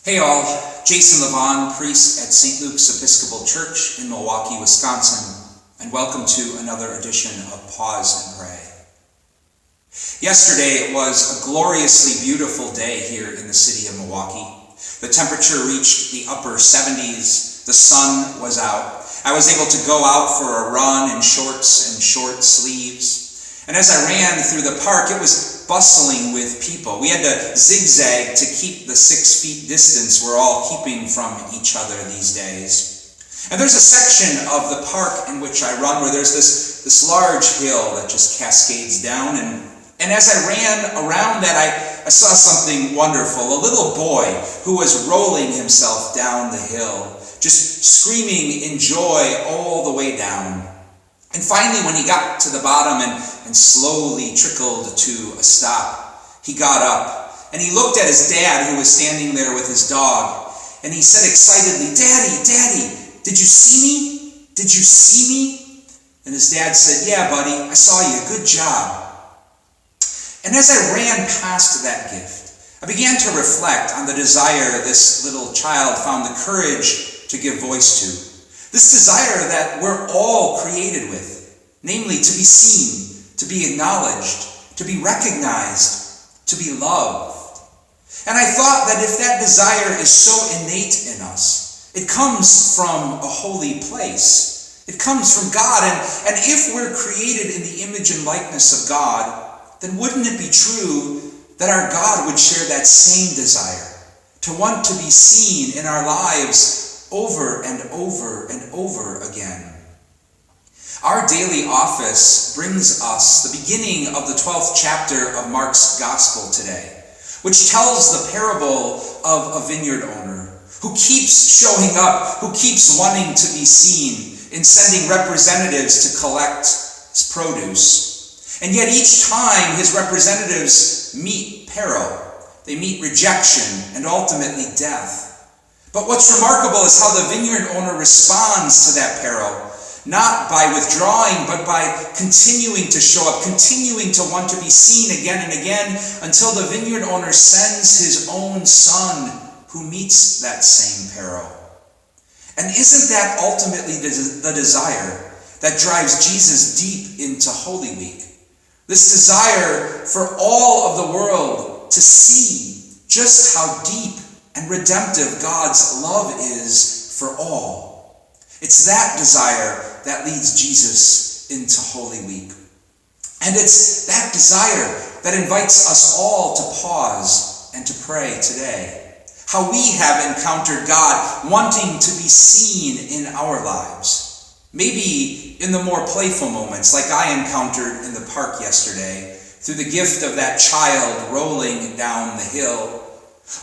Hey all, Jason Levon, priest at St. Luke's Episcopal Church in Milwaukee, Wisconsin, and welcome to another edition of Pause and Pray. Yesterday was a gloriously beautiful day here in the city of Milwaukee. The temperature reached the upper 70s, the sun was out. I was able to go out for a run in shorts and short sleeves. And as I ran through the park, it was bustling with people. We had to zigzag to keep the 6 feet distance we're all keeping from each other these days. And there's a section of the park in which I run where there's this large hill that just cascades down. And as I ran around that, I saw something wonderful. A little boy who was rolling himself down the hill, just screaming in joy all the way down. And finally, when he got to the bottom and slowly trickled to a stop, he got up and he looked at his dad who was standing there with his dog, and he said excitedly, Daddy, did you see me? Did you see me? And his dad said, Yeah, buddy, I saw you, good job. And as I ran past that gift, I began to reflect on the desire this little child found the courage to give voice to. This desire that we're all created with, namely to be seen, to be acknowledged, to be recognized, to be loved. And I thought that if that desire is so innate in us, it comes from a holy place. It comes from God. And if we're created in the image and likeness of God, then wouldn't it be true that our God would share that same desire, to want to be seen in our lives over and over and over again? Our daily office brings us the beginning of the 12th chapter of Mark's Gospel today, which tells the parable of a vineyard owner who keeps showing up, who keeps wanting to be seen in sending representatives to collect his produce. And yet each time his representatives meet peril, they meet rejection and ultimately death. But what's remarkable is how the vineyard owner responds to that peril, not by withdrawing, but by continuing to show up, continuing to want to be seen again and again, until the vineyard owner sends his own son who meets that same peril. And isn't that ultimately the desire that drives Jesus deep into Holy Week? This desire for all of the world to see just how deep and redemptive God's love is for all. It's that desire that leads Jesus into Holy Week. And it's that desire that invites us all to pause and to pray today. How we have encountered God wanting to be seen in our lives. Maybe in the more playful moments like I encountered in the park yesterday, through the gift of that child rolling down the hill.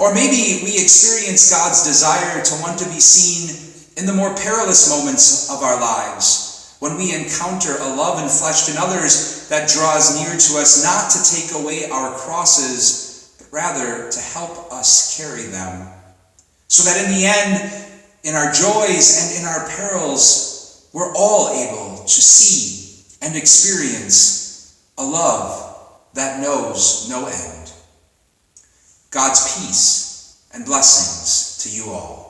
Or maybe we experience God's desire to want to be seen in the more perilous moments of our lives, when we encounter a love enfleshed in others that draws near to us, not to take away our crosses, but rather to help us carry them. So that in the end, in our joys and in our perils, we're all able to see and experience a love that knows no end. God's peace and blessings to you all.